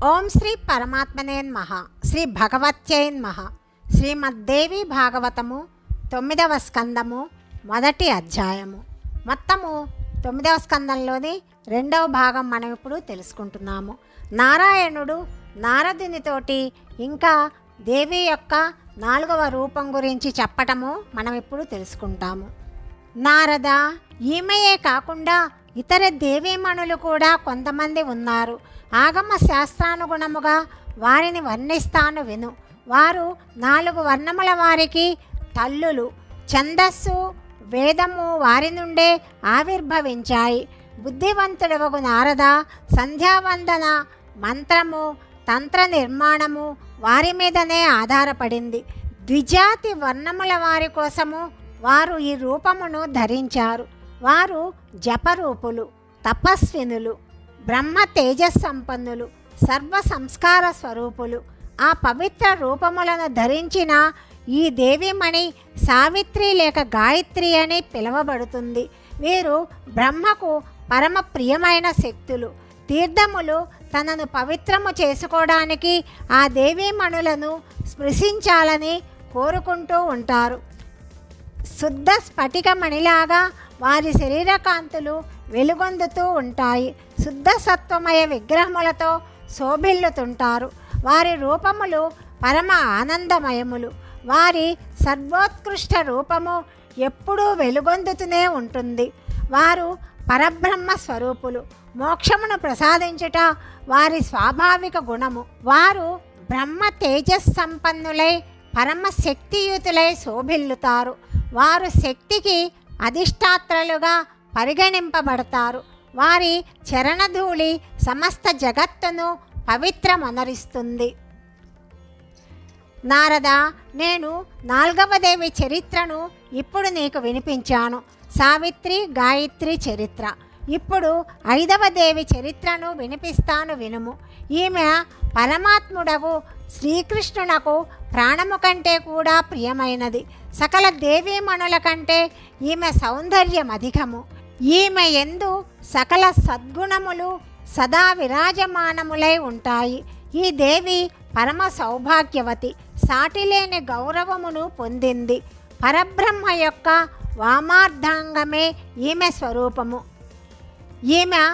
ఓం శ్రీ పరమాత్మనే నమః. శ్రీ భగవత్యై నమః. శ్రీమద్దేవి భాగవతము 9వ స్కందము మొదటి అధ్యాయము. మొత్తము 9వ స్కందంలోని 2వ భాగం మనం ఇప్పుడు తెలుసుకుంటున్నాము. నారాయణుడు నారదునితోటి ఇంకా దేవి యొక్క 4వ రూపం గురించి చెప్పటము మనం ఇప్పుడు తెలుసుకుంటాము. నారద, ఈమెయే కాకుండా ఇతర దేవీమణులు కూడా కొంతమంది ఉన్నారు. ఆగమ శాస్త్రానుగుణముగా వారిని వర్ణిస్తాను విను. వారు 4 వర్ణముల వారికి తల్లులు. ఛందస్సు వేదము వారి నుండే ఆవిర్భవించాయి. బుద్ధివంతుడవగు నారద, సంధ్యావందన మంత్రము తంత్ర నిర్మాణము వారి మీదనే ఆధారపడింది. ద్విజాతి వర్ణముల వారి కోసము వారు ఈ రూపమును ధరించారు. వారు జపరూపులు, తపస్వినులు, బ్రహ్మ తేజస్సంపన్నులు, సర్వ సంస్కార స్వరూపులు. ఆ పవిత్ర రూపములను ధరించిన ఈ దేవీమణి సావిత్రి లేక గాయత్రి అని పిలువబడుతుంది. వీరు బ్రహ్మకు పరమ ప్రియమైన శక్తులు. తీర్థములు తనను పవిత్రము చేసుకోవడానికి ఆ దేవీమణులను స్పృశించాలని కోరుకుంటూ ఉంటారు. శుద్ధ స్ఫటికమణిలాగా వారి శరీరకాంతులు వెలుగొందుతూ ఉంటాయి. శుద్ధ సత్వమయ విగ్రహములతో శోభిల్లుతుంటారు. వారి రూపములు పరమ ఆనందమయములు. వారి సర్వోత్కృష్ట రూపము ఎప్పుడూ వెలుగొందుతూనే ఉంటుంది. వారు పరబ్రహ్మ స్వరూపులు. మోక్షమును ప్రసాదించుట వారి స్వాభావిక గుణము. వారు బ్రహ్మ తేజస్సంపన్నులై పరమ శక్తియుతులై శోభిల్లుతారు. వారు శక్తికి అధిష్టాత్రులుగా పరిగణింపబడతారు. వారి చరణధూళి సమస్త జగత్తును పవిత్రమొనరిస్తుంది. నారద, నేను 4వ దేవి చరిత్రను ఇప్పుడు నీకు వినిపించాను. సావిత్రి గాయత్రి చరిత్ర. ఇప్పుడు 5వ దేవి చరిత్రను వినిపిస్తాను వినుము. ఈమె పరమాత్ముడవు శ్రీకృష్ణునకు ప్రాణము కంటే కూడా ప్రియమైనది. సకల దేవీమణుల కంటే ఈమె సౌందర్యం అధికము. ఈమె యందు సకల సద్గుణములు సదా విరాజమానములై ఉంటాయి. ఈ దేవి పరమ సౌభాగ్యవతి. సాటిలేని గౌరవమును పొందింది. పరబ్రహ్మ యొక్క వామార్ధాంగమే ఈమె స్వరూపము. ఈమె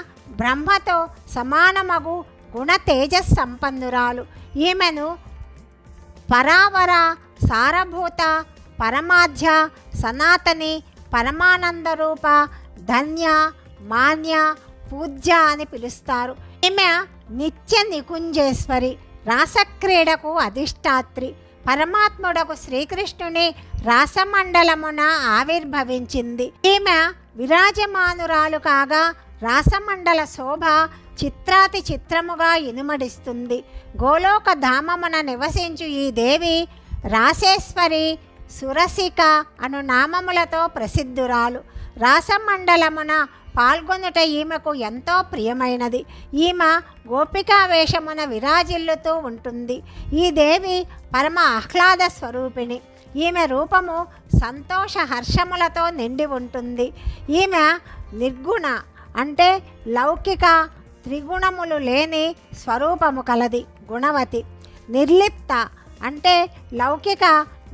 బ్రహ్మతో సమానమగు గుణ తేజస్సంపన్నురాలు. ఈమెను పరావర సారభూత పరమాధ్య సనాతని పరమానందరూప ధన్య మాన్య పూజ్య అని పిలుస్తారు. ఈమె నిత్య నికుంజేశ్వరి, రాసక్రీడకు అధిష్టాత్రి. పరమాత్ముడకు శ్రీకృష్ణుని రాసమండలమున ఆవిర్భవించింది. ఈమె విరాజమానురాలు కాగా రాసమండల శోభ చిత్రాతి చిత్రముగా ఇనుమడిస్తుంది. గోలోక ధామమున నివసించు ఈ దేవి రాసేశ్వరి, సురసిక అను నామములతో ప్రసిద్ధురాలు. రాసమండలమున పాల్గొనుట ఈమెకు ఎంతో ప్రియమైనది. ఈమె గోపికావేషమున విరాజిల్లుతూ ఉంటుంది. ఈ దేవి పరమ ఆహ్లాద స్వరూపిణి. ఈమె రూపము సంతోష హర్షములతో నిండి ఉంటుంది. ఈమె నిర్గుణ అంటే లౌకిక త్రిగుణములు లేని స్వరూపము కలది, గుణవతి. నిర్లిప్త అంటే లౌకిక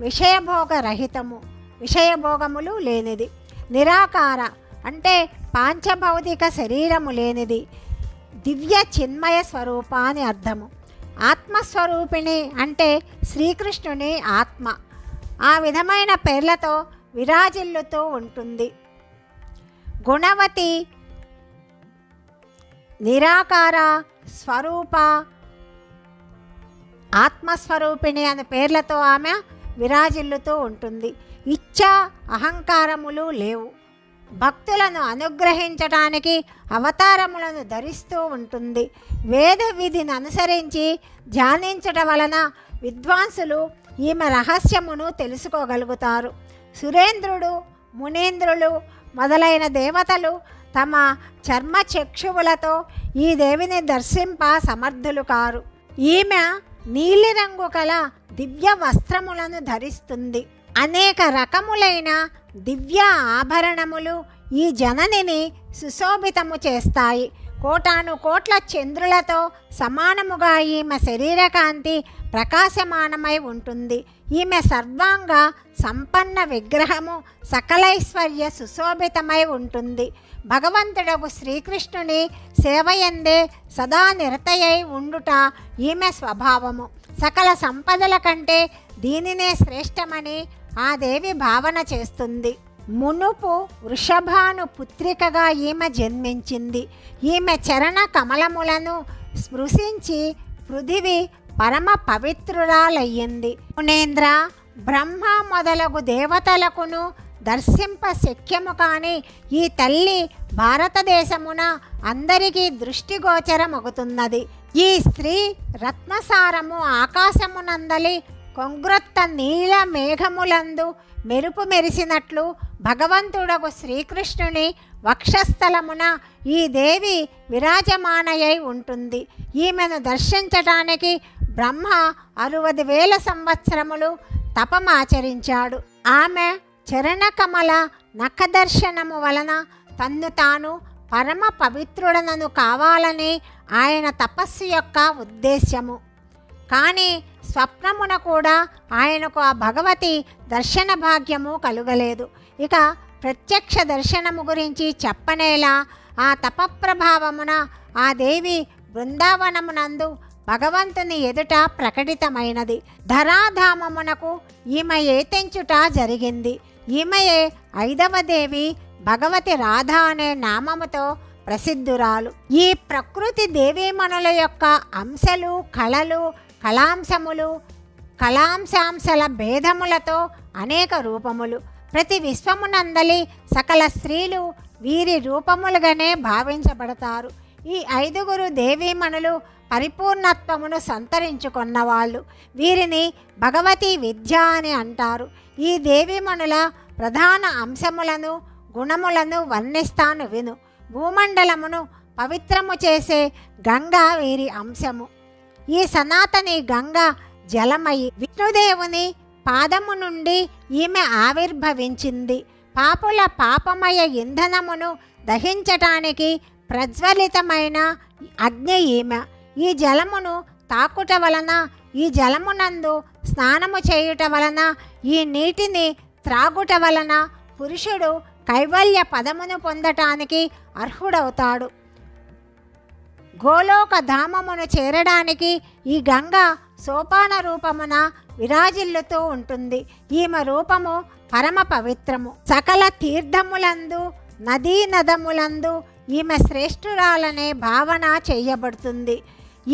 విషయభోగ రహితము, విషయభోగములు లేనిది. నిరాకార అంటే పాంచభౌతిక శరీరము లేనిది. దివ్య చిన్మయ స్వరూప అని అర్థము. ఆత్మస్వరూపిణి అంటే శ్రీకృష్ణుని ఆత్మ. ఆ విధమైన పేర్లతో విరాజిల్లుతూ ఉంటుంది. గుణవతి, నిరాకార, స్వరూప, ఆత్మస్వరూపిణి అనే పేర్లతో ఆమె విరాజిల్లుతూ ఉంటుంది. ఇచ్ఛా అహంకారములు లేవు. భక్తులను అనుగ్రహించడానికి అవతారములను ధరిస్తూ ఉంటుంది. వేద విధిని అనుసరించి ధ్యానించడం వలన విద్వాంసులు ఈమె రహస్యమును తెలుసుకోగలుగుతారు. సురేంద్రుడు, మునీంద్రులు మొదలైన దేవతలు తమ చర్మ చక్షువులతో ఈ దేవిని దర్శింప సమర్థులు కారు. ఈమె నీలిరంగు కల దివ్య వస్త్రములను ధరిస్తుంది. అనేక రకములైన దివ్య ఆభరణములు ఈ జననిని సుశోభితము చేస్తాయి. కోటాను కోట్ల చంద్రులతో సమానముగా ఈమె శరీరకాంతి ప్రకాశమానమై ఉంటుంది. ఈమె సర్వాంగ సంపన్న విగ్రహము సకలైశ్వర్య సుశోభితమై ఉంటుంది. భగవంతుడకు శ్రీకృష్ణుని సేవయందే సదా నిరతయై ఉండుట ఈమె స్వభావము. సకల సంపదల కంటే దీనినే శ్రేష్టమని ఆ దేవి భావన చేస్తుంది. మునుపు వృషభాను పుత్రికగా ఈమె జన్మించింది. ఈమె చరణ కమలములను స్పృశించి పృథివి పరమ పవిత్రురాలయ్యింది. మునేంద్ర, బ్రహ్మ మొదలగు దేవతలకును దర్శింప శక్యము కాని ఈ తల్లి భారతదేశమున అందరికీ దృష్టిగోచరమగుతున్నది. ఈ స్త్రీ రత్నసారము ఆకాశమునందలి కొంగ్రొత్త నీల మేఘములందు మెరుపు మెరిసినట్లు భగవంతుడకు శ్రీకృష్ణుని వక్షస్థలమున ఈ దేవి విరాజమానయై ఉంటుంది. ఈమెను దర్శించటానికి బ్రహ్మ 60,000 సంవత్సరములు తపమాచరించాడు. ఆమె చరణకమల నఖదర్శనము వలన తన్ను తాను పరమ పవిత్రుడనను కావాలని ఆయన తపస్సు యొక్క ఉద్దేశ్యము. కానీ స్వప్నమున కూడా ఆయనకు ఆ భగవతి దర్శన భాగ్యము కలుగలేదు. ఇక ప్రత్యక్ష దర్శనము గురించి చెప్పనేలా ఆ తపప్రభావమున ఆ దేవి బృందావనమునందు భగవంతుని ఎదుట ప్రకటితమైనది. ధరాధామమునకు ఈమె ఏతెంచుట జరిగింది. ఈమెయే 5వ దేవి భగవతి రాధ అనే నామముతో ప్రసిద్ధురాలు. ఈ ప్రకృతి దేవీమణుల యొక్క అంశలు, కళలు, కళాంశములు, కళాంశాంశల భేదములతో అనేక రూపములు. ప్రతి విశ్వమునందలి సకల స్త్రీలు వీరి రూపములుగానే భావించబడతారు. ఈ 5గురు దేవీమణులు పరిపూర్ణత్వమును సంతరించుకున్నవాళ్ళు. వీరిని భగవతీ విద్య అని అంటారు. ఈ దేవీమణుల ప్రధాన అంశములను, గుణములను వర్ణిస్తాను విను. భూమండలమును పవిత్రము చేసే గంగ వీరి అంశము. ఈ సనాతని గంగ జలమయి. విష్ణుదేవుని పాదము నుండి ఈమె ఆవిర్భవించింది. పాపుల పాపమయ ఇంధనమును దహించటానికి ప్రజ్వలితమైన అగ్ని ఈమె. ఈ జలమును తాకుట వలన, ఈ జలమునందు స్నానము చేయుట వలన, ఈ నీటిని త్రాగుట వలన పురుషుడు కైవల్య పదమును పొందటానికి అర్హుడవుతాడు. గోలోక ధామమును చేరడానికి ఈ గంగ సోపాన రూపమున విరాజిల్లుతూ ఉంటుంది. ఈమె రూపము పరమ పవిత్రము. సకల తీర్థములందు, నదీ నదములందు ఈమె శ్రేష్ఠురాలనే భావన చేయబడుతుంది.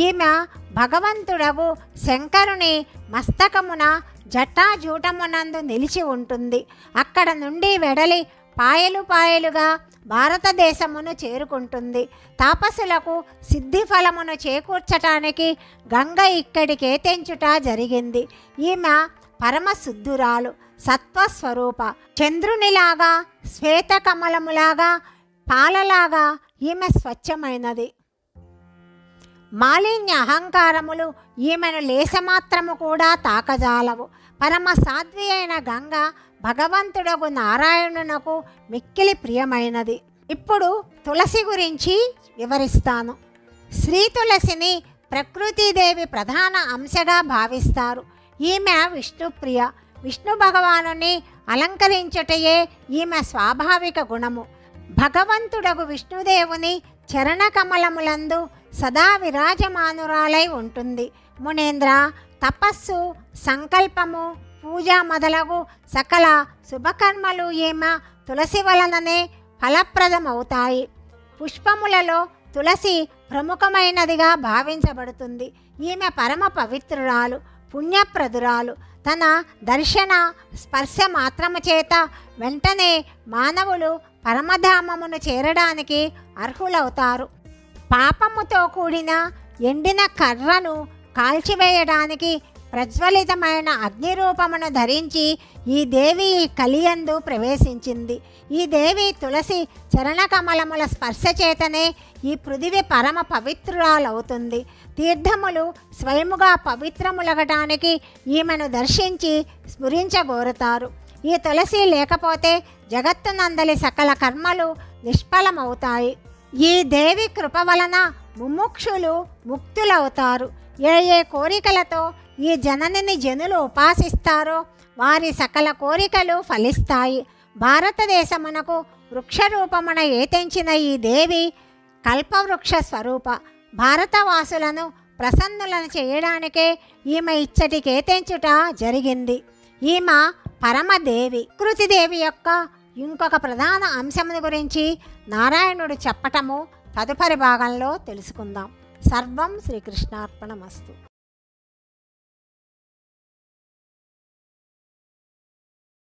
ఈమె భగవంతుడగు శంకరుని మస్తకమున జటాజూటమునందు నిలిచి ఉంటుంది. అక్కడ నుండి వెడలి పాయలు పాయలుగా భారతదేశమును చేరుకుంటుంది. తాపసులకు సిద్ధి ఫలమును చేకూర్చటానికి గంగ ఇక్కడికే తెంచుట జరిగింది. ఈమె పరమశుద్ధురాలు, సత్వస్వరూప. చంద్రునిలాగా, శ్వేతకమలములాగా, పాలలాగా ఈమె స్వచ్ఛమైనది. మాలిన్య అహంకారములు ఈమెను లేశమాత్రము కూడా తాకజాలవు. పరమ సాధ్వి అయిన గంగ భగవంతుడగు నారాయణునకు మిక్కిలి ప్రియమైనది. ఇప్పుడు తులసి గురించి వివరిస్తాను. శ్రీ తులసిని ప్రకృతిదేవి ప్రధాన అంశగా భావిస్తారు. ఈమె విష్ణుప్రియ. విష్ణు భగవానుని అలంకరించుటయే ఈమె స్వాభావిక గుణము. భగవంతుడగు విష్ణుదేవుని చరణకమలములందు సదా విరాజమానురాలై ఉంటుంది. మునేంద్ర, తపస్సు, సంకల్పము, పూజ మొదలగు సకల శుభకర్మలు ఈమె తులసి వలననే ఫలప్రదమవుతాయి. పుష్పములలో తులసి ప్రముఖమైనదిగా భావించబడుతుంది. ఈమె పరమ పవిత్రురాలు, పుణ్యప్రదురాలు. తన దర్శన స్పర్శ మాత్రము చేత వెంటనే మానవులు పరమధామమును చేరడానికి అర్హులవుతారు. పాపముతో కూడిన ఎండిన కర్రను కాల్చివేయడానికి ప్రజ్వలితమైన అగ్నిరూపమును ధరించి ఈ దేవి కలియందు ప్రవేశించింది. ఈ దేవి తులసి చరణకమలముల స్పర్శ చేతనే ఈ పృథివి పరమ పవిత్రురాలవుతుంది. తీర్థములు స్వయముగా పవిత్రములగటానికి ఈమెను దర్శించి స్మరించగోరుతారు. ఈ తులసి లేకపోతే జగత్తునందలి సకల కర్మలు నిష్ఫలమవుతాయి. ఈ దేవి కృప వలన ముముక్షులు ముక్తులవుతారు. ఏ ఏ కోరికలతో ఈ జననిని జనులు ఉపాసిస్తారో వారి సకల కోరికలు ఫలిస్తాయి. భారతదేశమునకు వృక్షరూపమున ఏతెంచిన ఈ దేవి కల్పవృక్ష స్వరూప. భారతవాసులను ప్రసన్నులను చేయడానికే ఈమె ఇచ్చటికేతెంచుట జరిగింది. ఈమె పరమదేవి. కృతిదేవి యొక్క ఇంకొక ప్రధాన అంశముని గురించి నారాయణుడు చెప్పటము తదుపరి భాగంలో తెలుసుకుందాం. సర్వం శ్రీకృష్ణార్పణమస్తు.